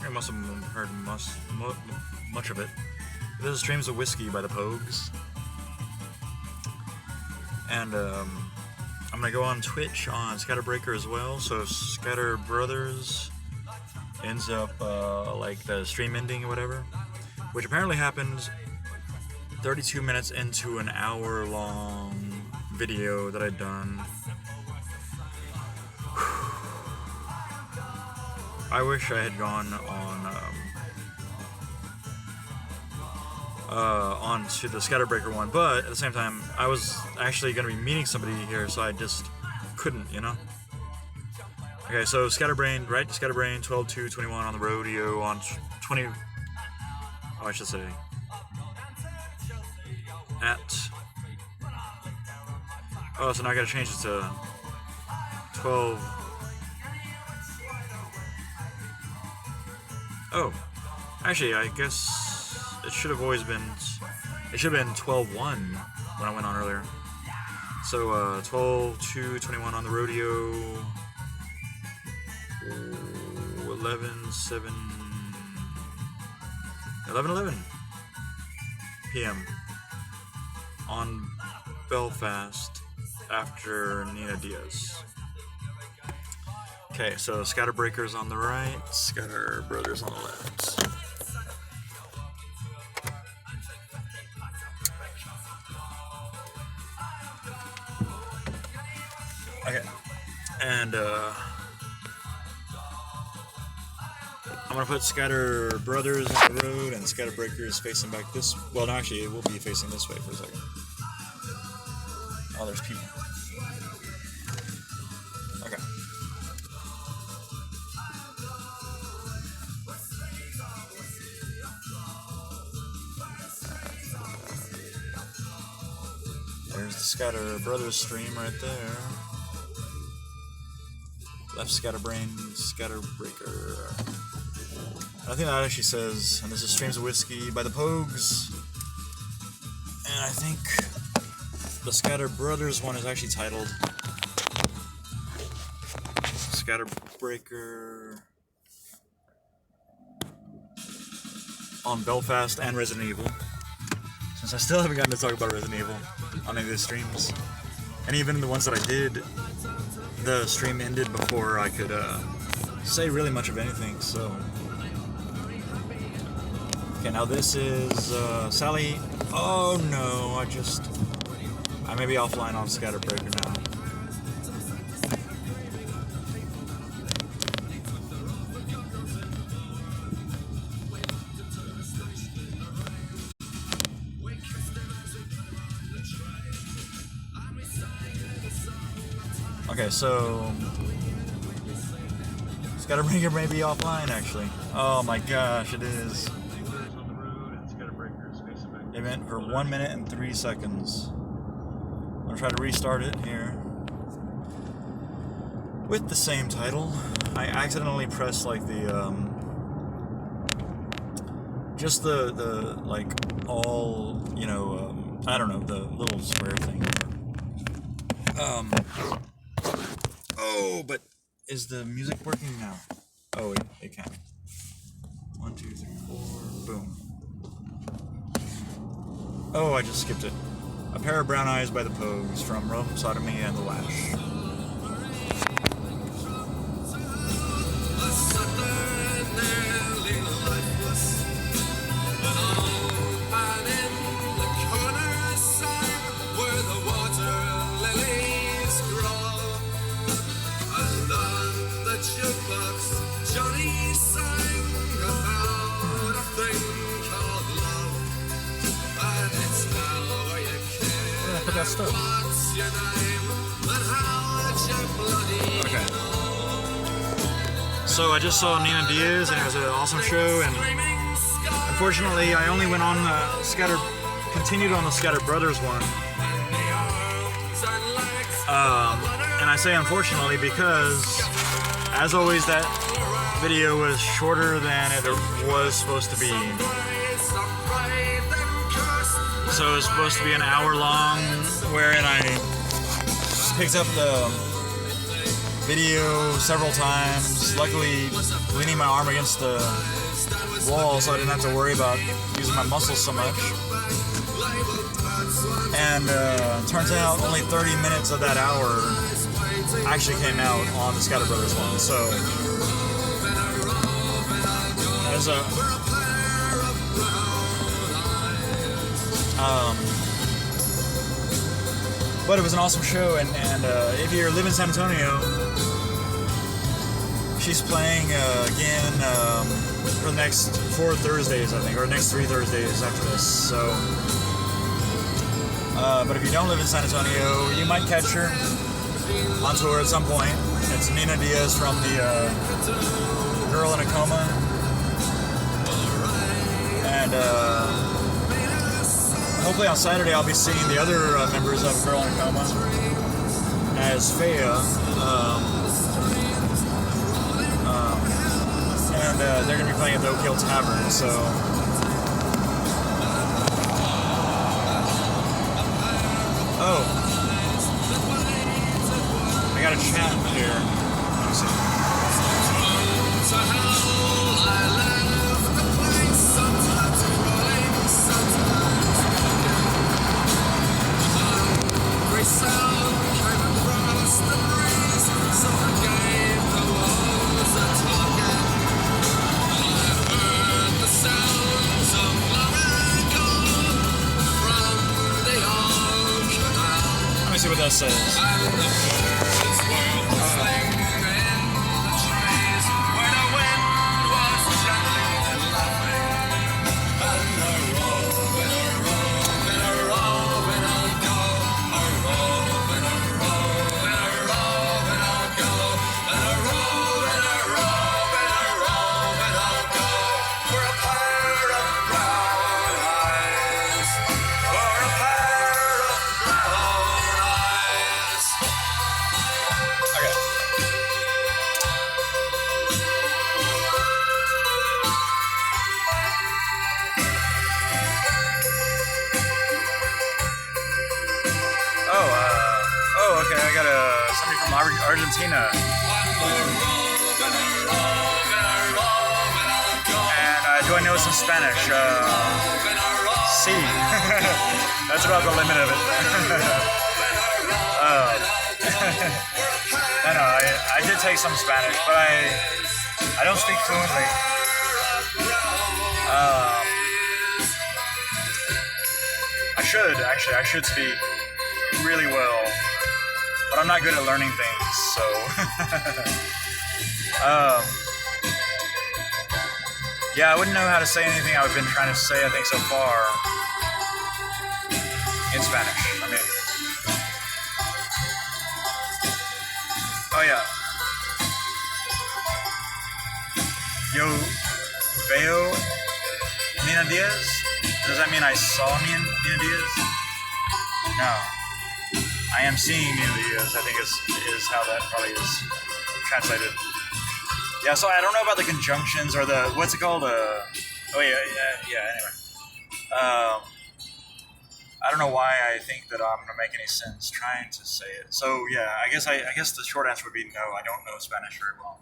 I must have heard much of it. This is Streams of Whiskey by the Pogues. And I'm gonna go on Twitch on ScatterBreaker as well, so if Scatter Brothers ends up like the stream ending or whatever, which apparently happened 32 minutes into an hour-long video that I'd done. I wish I had gone on to the ScatterBreaker one, but at the same time, I was actually going to be meeting somebody here, so I just couldn't, you know? Okay, so Scatterbrained, right? Scatterbrained, 12/2/21 on the Road-io on 20... Oh, I should say... At... Oh, so now I gotta change it to 12... Oh, actually, I guess it should have always been... It should have been 12/1 when I went on earlier. So, 12/2/21 on the Road-io... 11 p.m. on Belfast after Nina Diaz. Okay, so ScatterBreaker's on the right, Scatter Brothers on the left. Okay, and I'm gonna put Scatter Brothers on the road and ScatterBreaker is facing back this. Well, no, actually, it will be facing this way for a second. Oh, there's people. Okay. There's the Scatter Brothers stream right there. Left-scatterbrained ScatterBreaker. I think that actually says, and this is Streams of Whiskey by the Pogues. And I think the Scatter Brothers one is actually titled ScatterBreaker on Belfast and Resident Evil. Since I still haven't gotten to talk about Resident Evil on any of the streams. And even the ones that I did, the stream ended before I could say really much of anything, so... Okay, now this is Sally. Oh no, I may be offline on ScatterBreaker now. Okay, so ScatterBreaker may be offline actually. Oh my gosh, it is. Event for 1 minute and 3 seconds. I'm gonna try to restart it here with the same title. I accidentally pressed like the just the like all, you know, I don't know, the little square thing. Oh, but is the music working now? Oh, it can. 1, 2, 3, 4, boom. Oh, I just skipped it. A Pair of Brown Eyes by the Pogues from Rome, Sodomy, and the Lash. That stuff. Okay. So I just saw Nina Diaz and it was an awesome show, and unfortunately I only went on the continued on the Scatter Brothers one. And I say unfortunately because, as always, that video was shorter than it was supposed to be. So it was supposed to be an hour long, wherein I picked up the video several times. Luckily, leaning my arm against the wall so I didn't have to worry about using my muscles so much. And turns out only 30 minutes of that hour actually came out on the ScatterBrothers one. So as a but it was an awesome show, and if you live in San Antonio, she's playing again for the next 4 Thursdays, I think, or next 3 Thursdays after this. So, but if you don't live in San Antonio, you might catch her on tour at some point. It's Nina Diaz from the Girl in a Coma, and hopefully on Saturday I'll be seeing the other members of Girl in a Coma as Faya, and they're going to be playing at the Oak Hill Tavern, so I got a chat here. Let me see. Let me see what that says. Okay, I got somebody from Argentina. And do I know some Spanish? Sí. That's about the limit of it. I did take some Spanish, but I don't speak fluently. I should speak really well, but I'm not good at learning things, so yeah, I wouldn't know how to say anything I've been trying to say, I think, so far in Spanish. I mean, oh yeah, yo veo Nina Diaz. Does that mean I saw Nina Diaz? No. I am seeing Nina Diaz, I think is how that probably is translated. Yeah, so I don't know about the conjunctions or the, what's it called? Anyway. I don't know why I think that I'm going to make any sense trying to say it. So yeah, I guess the short answer would be no, I don't know Spanish very well.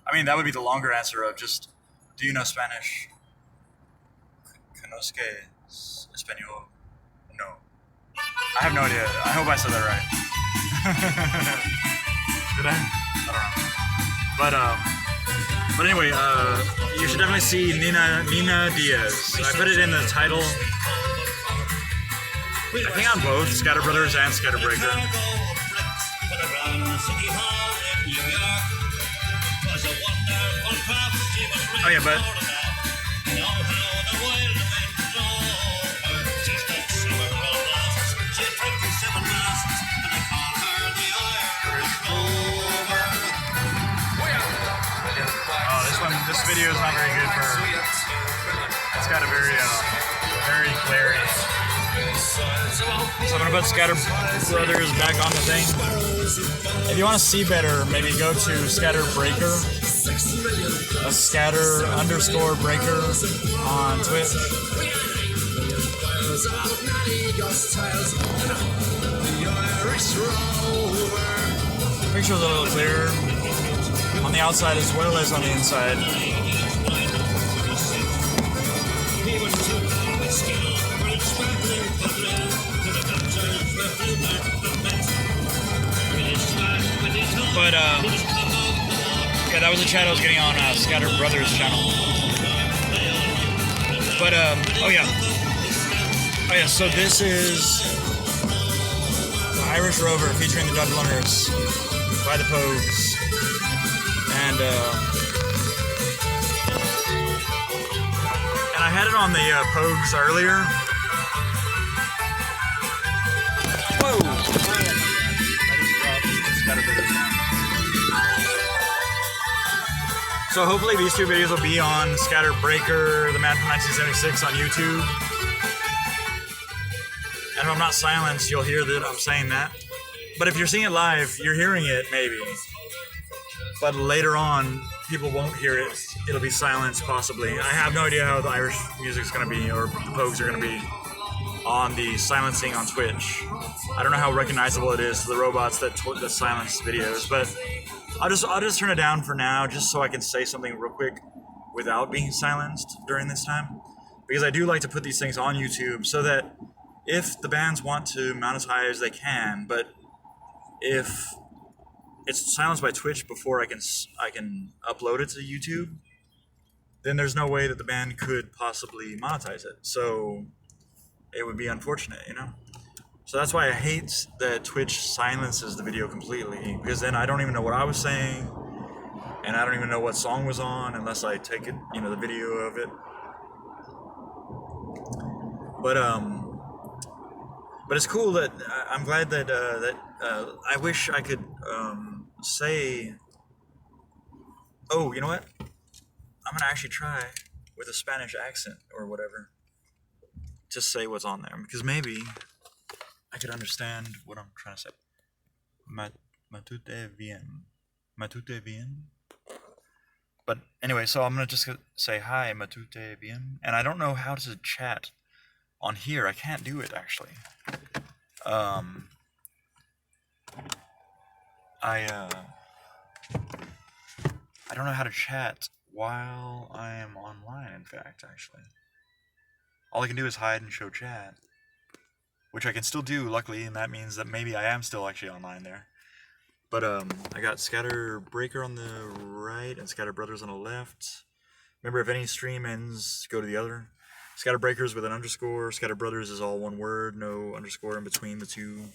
I mean, that would be the longer answer of just, do you know Spanish? ¿Conozque español? No. I have no idea. I hope I said that right. Did I? I don't know. But anyway, you should definitely see Nina Diaz. I put it in the title. I think on both ScatterBrothers and ScatterBreaker. Oh yeah, but this video is not very good for. It's got a very glary. So I'm gonna put ScatterBrothers back on the thing. If you want to see better, maybe go to ScatterBreaker, a scatter_breaker on Twitch. picture's a little clearer on the outside as well as on the inside. But yeah, that was the chat I was getting on Scatter Brothers channel. But oh yeah, so this is the Irish Rover featuring the Dubliners by the Pogues, and I had it on the Pogues earlier. Whoa! So hopefully these two videos will be on ScatterBreaker, the man from 1976 on YouTube. And if I'm not silenced, you'll hear that I'm saying that. But if you're seeing it live, you're hearing it maybe. But later on, people won't hear it. It'll be silenced possibly. I have no idea how the Irish music's going to be, or the Pogues are going to be on the silencing on Twitch. I don't know how recognizable it is to the robots that silence videos, but I'll just turn it down for now, just so I can say something real quick without being silenced during this time. Because I do like to put these things on YouTube so that if the bands want to monetize, they can, but if it's silenced by Twitch before I can upload it to YouTube, then there's no way that the band could possibly monetize it. So it would be unfortunate, you know? So that's why I hate that Twitch silences the video completely, because then I don't even know what I was saying, and I don't even know what song was on unless I take it, you know, the video of it. But it's cool that I'm glad that I wish I could say, oh, you know what? I'm gonna actually try with a Spanish accent or whatever to say what's on there, because maybe I could understand what I'm trying to say. Matute bien. Matute bien? But anyway, so I'm gonna just say hi, matute bien. And I don't know how to chat on here. I can't do it actually. I don't know how to chat while I am online, in fact, actually. All I can do is hide and show chat, which I can still do, luckily, and that means that maybe I am still actually online there. But I got ScatterBreaker on the right and ScatterBrothers on the left. Remember, if any stream ends, go to the other. ScatterBreaker is with an underscore. ScatterBrothers is all one word, no underscore in between the two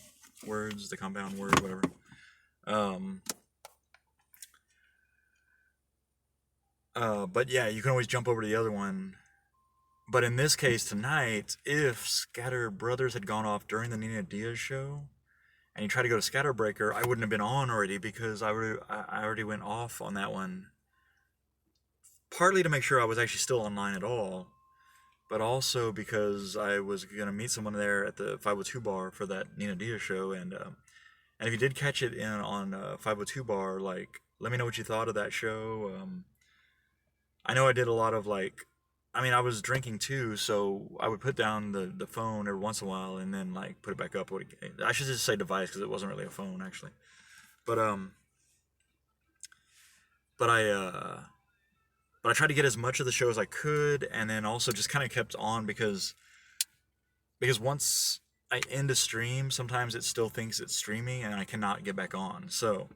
words, the compound word, whatever. But yeah, you can always jump over to the other one. But in this case tonight, if ScatterBrothers had gone off during the Nina Diaz show, and you try to go to ScatterBreaker, I wouldn't have been on already, because I already went off on that one. Partly to make sure I was actually still online at all, but also because I was going to meet someone there at the 502 bar for that Nina Diaz show, and if you did catch it on 502 bar, like, let me know what you thought of that show. I know I did a lot of, like, I mean, I was drinking too, so I would put down the phone every once in a while and then, like, put it back up. I should just say device, because it wasn't really a phone, actually. But I tried to get as much of the show as I could, and then also just kind of kept on, because once I end a stream, sometimes it still thinks it's streaming, and I cannot get back on. So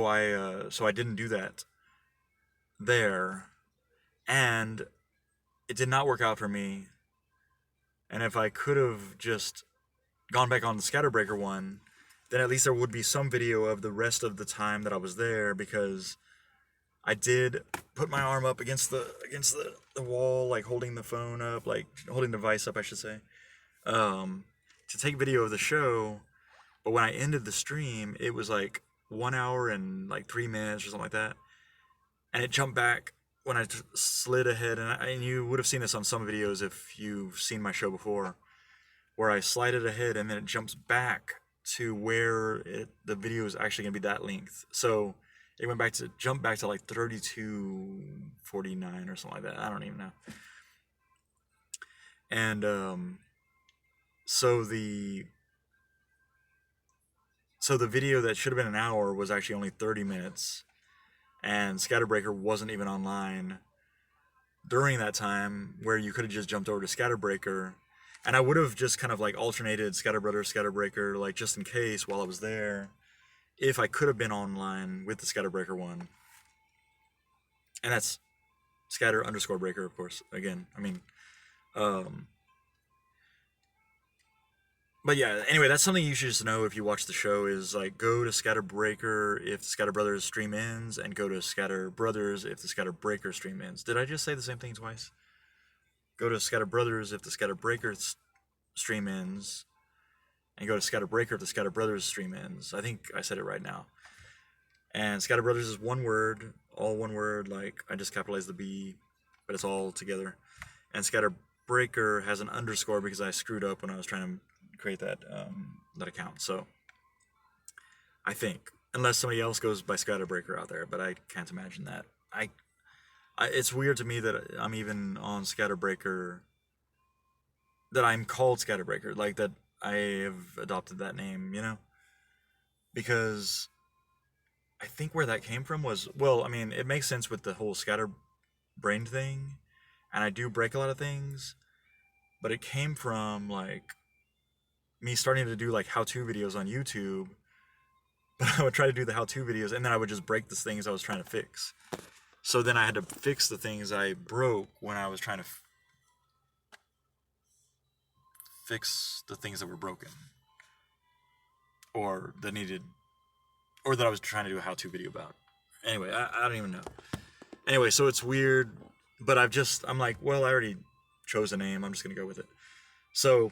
I didn't do that there, and it did not work out for me. And if I could have just gone back on the ScatterBreaker one, then at least there would be some video of the rest of the time that I was there, because I did put my arm up against the wall, like holding the phone up, like holding the device up, I should say, to take video of the show. But when I ended the stream, it was like 1 hour and like 3 minutes or something like that, and it jumped back when I slid ahead, and you would have seen this on some videos if you've seen my show before, where I slide it ahead and then it jumps back to where the video is actually going to be that length. So it jumped back to like 32:49 or something like that. I don't even know. And so the So the video that should have been an hour was actually only 30 minutes, and ScatterBreaker wasn't even online during that time, where you could have just jumped over to ScatterBreaker, and I would have just kind of like alternated ScatterBrother, ScatterBreaker, like just in case while I was there, if I could have been online with the ScatterBreaker one. And that's scatter_breaker, of course. Again, I mean, but yeah, anyway, that's something you should just know if you watch the show is like go to ScatterBreaker if the ScatterBrothers stream ends, and go to ScatterBrothers if the ScatterBreaker stream ends. Did I just say the same thing twice? Go to ScatterBrothers if the ScatterBreaker stream ends, and go to ScatterBreaker if the ScatterBrothers stream ends. I think I said it right now. And ScatterBrothers is one word, all one word, like I just capitalized the B, but it's all together. And ScatterBreaker has an underscore because I screwed up when I was trying to create that account. So I think, unless somebody else goes by ScatterBreaker out there, but I can't imagine that. It's weird to me that I'm even on ScatterBreaker, that I'm called ScatterBreaker, like that I have adopted that name, you know? Because I think where that came from was, well, I mean, it makes sense with the whole scatterbrained thing, and I do break a lot of things, but it came from like me starting to do like how-to videos on YouTube, but I would try to do the how-to videos, and then I would just break the things I was trying to fix. So then I had to fix the things I broke when I was trying to fix the things that were broken, or that needed, or that I was trying to do a how-to video about. Anyway, I don't even know. Anyway, so it's weird, but I'm like, well, I already chose a name, I'm just gonna go with it. So